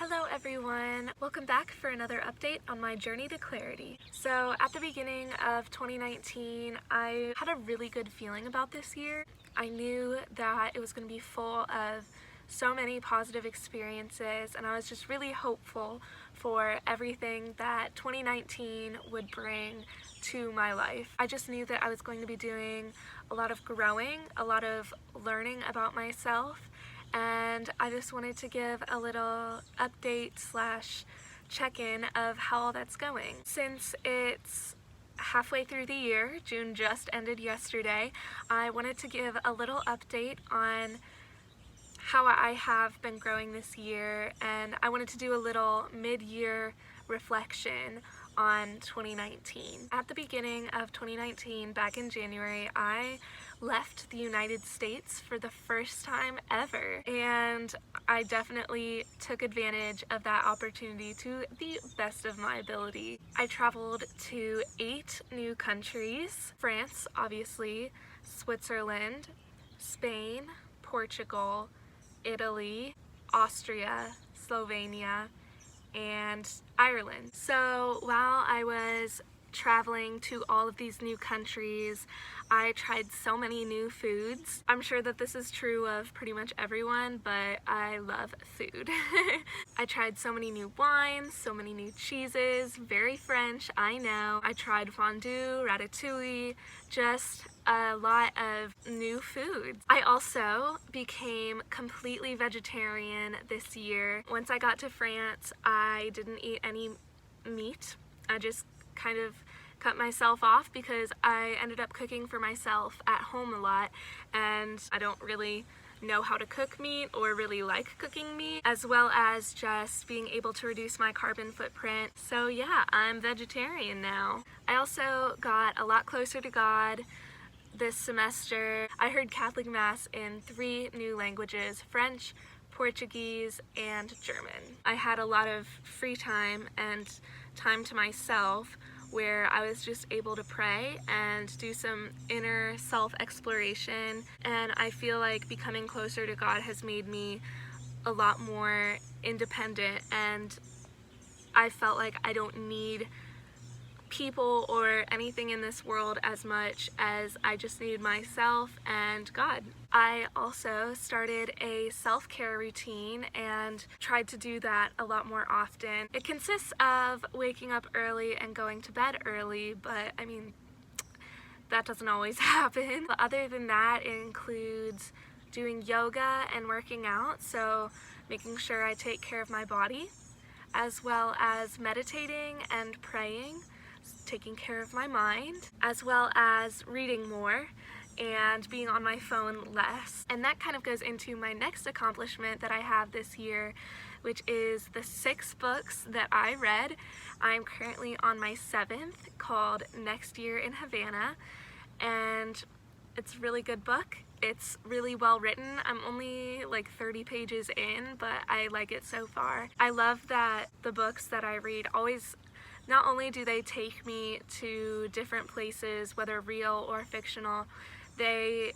Hello everyone! Welcome back for another update on my journey to clarity. So at the beginning of 2019, I had a really good feeling about this year. I knew that it was going to be full of so many positive experiences, and I was just really hopeful for everything that 2019 would bring to my life. I just knew that I was going to be doing a lot of growing, a lot of learning about myself, and I just wanted to give a little update / check-in of how all that's going. Since it's halfway through the year, June just ended yesterday, I wanted to give a little update on how I have been growing this year, and I wanted to do a little mid-year reflection on 2019. At the beginning of 2019, back in January, I left the United States for the first time ever, and I definitely took advantage of that opportunity to the best of my ability. I traveled to 8 new countries: France, obviously, Switzerland, Spain, Portugal, Italy, Austria, Slovenia, and Ireland. So while I was traveling to all of these new countries, I tried so many new foods. I'm sure that this is true of pretty much everyone, but I love food. I tried so many new wines, so many new cheeses, very French, I know. I tried fondue, ratatouille, just a lot of new foods. I also became completely vegetarian this year. Once I got to France, I didn't eat any meat. I just kind of cut myself off because I ended up cooking for myself at home a lot, and I don't really know how to cook meat or really like cooking meat, as well as just being able to reduce my carbon footprint. So yeah, I'm vegetarian now. I also got a lot closer to God this semester. I heard Catholic Mass in 3 new languages: French, Portuguese, and German. I had a lot of free time and time to myself where I was just able to pray and do some inner self-exploration, and I feel like becoming closer to God has made me a lot more independent, and I felt like I don't need people or anything in this world as much as I just need myself and God. I also started a self-care routine and tried to do that a lot more often. It consists of waking up early and going to bed early, but I mean, that doesn't always happen. But other than that, it includes doing yoga and working out, so making sure I take care of my body, as well as meditating and praying, taking care of my mind, as well as reading more and being on my phone less. And that kind of goes into my next accomplishment that I have this year, which is the 6 books that I read. I'm currently on my 7th, called Next Year in Havana, and it's a really good book. It's really well written. I'm only like 30 pages in, but I like it so far. I love that the books that I read always, not only do they take me to different places, whether real or fictional, they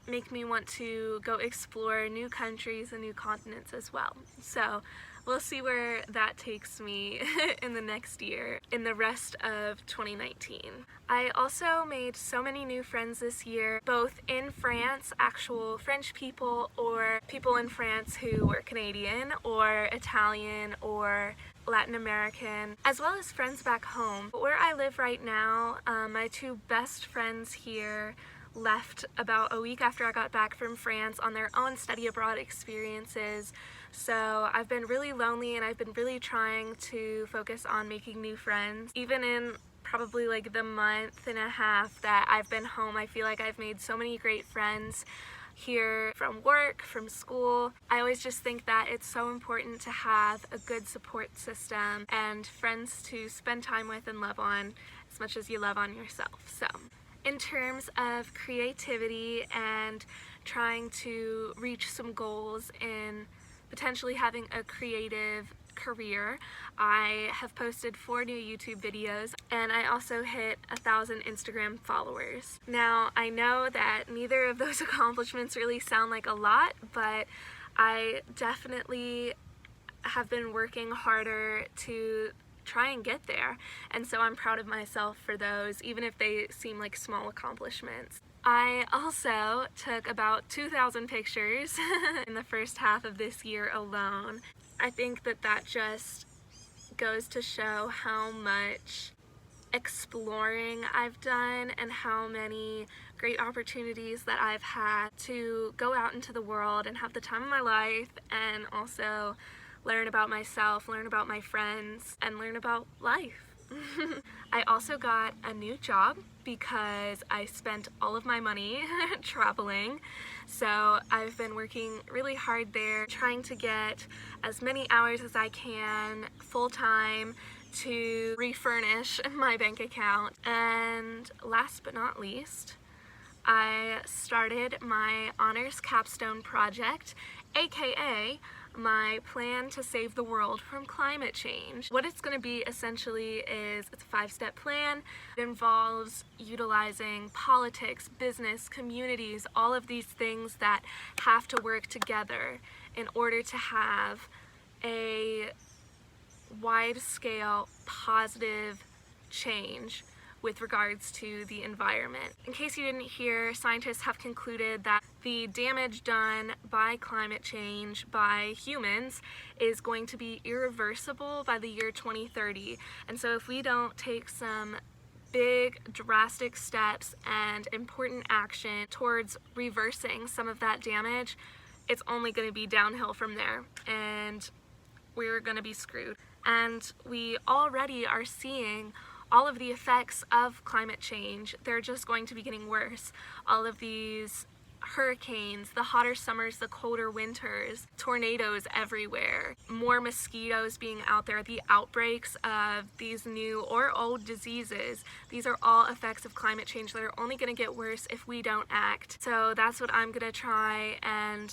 make me want to go explore new countries and new continents as well. So we'll see where that takes me in the next year, in the rest of 2019. I also made so many new friends this year, both in France, actual French people, or people in France who were Canadian or Italian or Latin American, as well as friends back home. Where I live right now, my 2 best friends here left about a week after I got back from France on their own study abroad experiences. So I've been really lonely, and I've been really trying to focus on making new friends. Even in probably like the month and a half that I've been home, I feel like I've made so many great friends here from work, from school. I always just think that it's so important to have a good support system and friends to spend time with and love on as much as you love on yourself. So in terms of creativity and trying to reach some goals in potentially having a creative career, I have posted 4 new YouTube videos, and I also hit 1,000 Instagram followers. Now, I know that neither of those accomplishments really sound like a lot, but I definitely have been working harder to try and get there, and so I'm proud of myself for those, even if they seem like small accomplishments. I also took about 2,000 pictures in the first half of this year alone. I think that that just goes to show how much exploring I've done and how many great opportunities that I've had to go out into the world and have the time of my life, and also learn about myself, learn about my friends, and learn about life. I also got a new job because I spent all of my money traveling, so I've been working really hard there, trying to get as many hours as I can full-time to refurnish my bank account. And last but not least, I started my honors capstone project, aka my plan to save the world from climate change. What it's going to be essentially is it's a 5-step plan. It involves utilizing politics, business, communities, all of these things that have to work together in order to have a wide-scale positive change with regards to the environment. In case you didn't hear, scientists have concluded that the damage done by climate change by humans is going to be irreversible by the year 2030. And so if we don't take some big drastic steps and important action towards reversing some of that damage, it's only going to be downhill from there, and we're going to be screwed. And we already are seeing all of the effects of climate change. They're just going to be getting worse. All of these hurricanes, the hotter summers, the colder winters, tornadoes everywhere, more mosquitoes being out there, the outbreaks of these new or old diseases. These are all effects of climate change that are only going to get worse if we don't act. So that's what I'm going to try and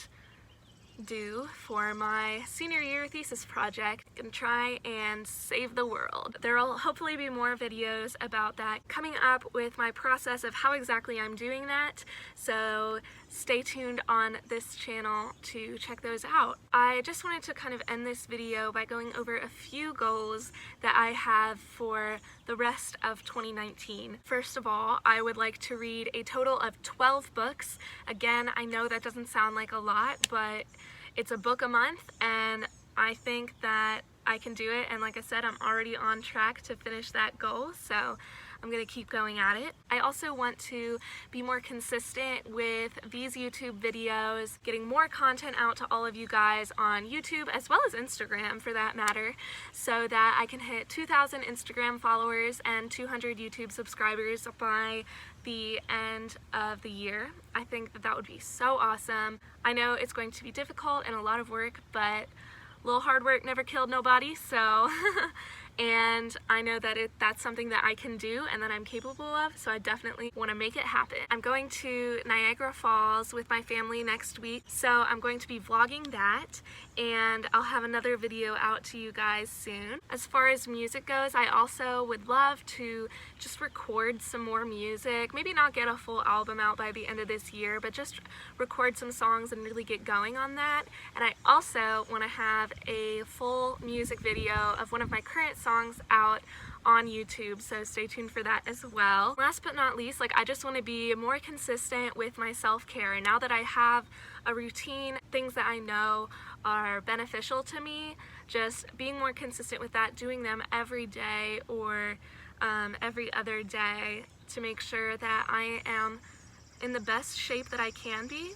do for my senior year thesis project, and try and save the world. There will hopefully be more videos about that coming up with my process of how exactly I'm doing that, so stay tuned on this channel to check those out. I just wanted to kind of end this video by going over a few goals that I have for the rest of 2019. First of all, I would like to read a total of 12 books. Again, I know that doesn't sound like a lot, but it's a book a month, and I think that I can do it, and like I said, I'm already on track to finish that goal, so I'm gonna keep going at it. I also want to be more consistent with these YouTube videos, getting more content out to all of you guys on YouTube as well as Instagram for that matter, so that I can hit 2,000 Instagram followers and 200 YouTube subscribers by the end of the year. I think that that would be so awesome. I know it's going to be difficult and a lot of work, but a little hard work never killed nobody, so and I know that that's something that I can do and that I'm capable of, so I definitely want to make it happen. I'm going to Niagara Falls with my family next week, so I'm going to be vlogging that, and I'll have another video out to you guys soon. As far as music goes, I also would love to just record some more music, maybe not get a full album out by the end of this year, but just record some songs and really get going on that. And I also want to have a full music video of one of my current songs out on YouTube, so stay tuned for that as well. Last but not least, I just want to be more consistent with my self-care. And now that I have a routine, things that I know are beneficial to me, just being more consistent with that, doing them every day or every other day to make sure that I am in the best shape that I can be,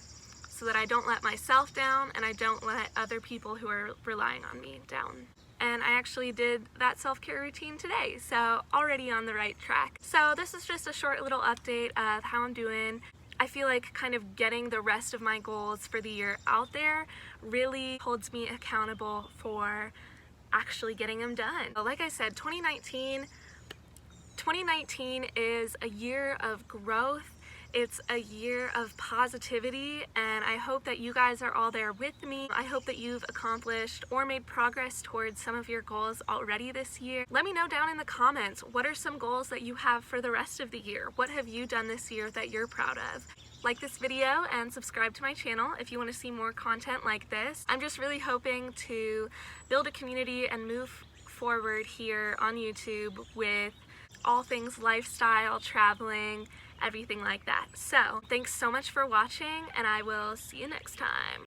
so that I don't let myself down and I don't let other people who are relying on me down. And I actually did that self-care routine today, so already on the right track. So this is just a short little update of how I'm doing. I feel like kind of getting the rest of my goals for the year out there really holds me accountable for actually getting them done. Like I said, 2019 is a year of growth. It's a year of positivity, and I hope that you guys are all there with me. I hope that you've accomplished or made progress towards some of your goals already this year. Let me know down in the comments, what are some goals that you have for the rest of the year? What have you done this year that you're proud of? like this video and subscribe to my channel if you want to see more content like this. I'm just really hoping to build a community and move forward here on YouTube with all things lifestyle, traveling, everything like that. So thanks so much for watching, and I will see you next time.